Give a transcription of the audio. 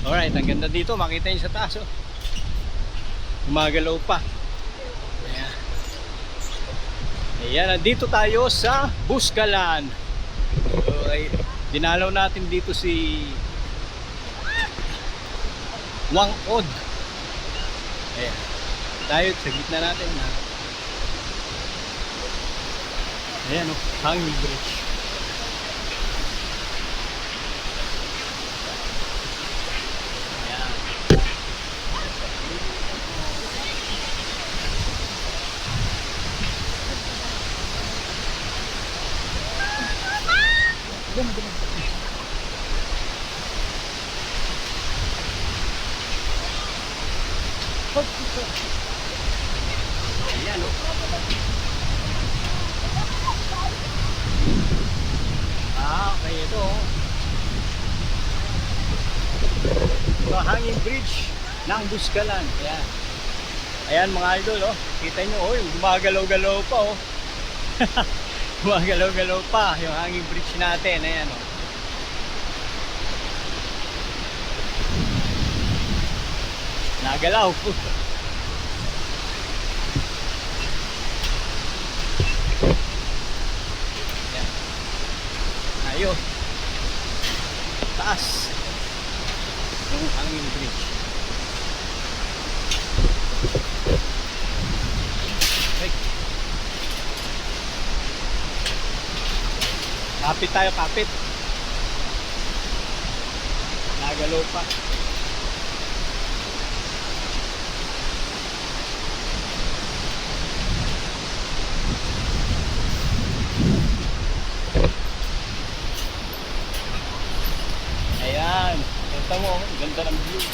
Alright, ang ganda dito. Makita nyo sa taas, oh. Gumagalaw pa. Ayan. Ayan, nandito tayo sa Buscalan. Okay. Dinalaw natin dito si Wangod. Ayan. Tayo sa gitna natin na. Ayan, oh, hanging bridge. Ayan. Ayan, oh. Okay, ito, oh. Ito, hanging bridge ng Buscalan. Ayan. Ayan mga idol, oh. Kita nyo, oh, gumagalaw-galaw pa, oh. Gumagalaw-galaw pa yung hanging bridge natin. Ayan, oh. Nagalaw. Ayan. Ayun. Taas. Yung hanging bridge. Okay. Kapit tayo, kapit. Nagalaw pa. Ayan. Ganda mo, ganda ng view.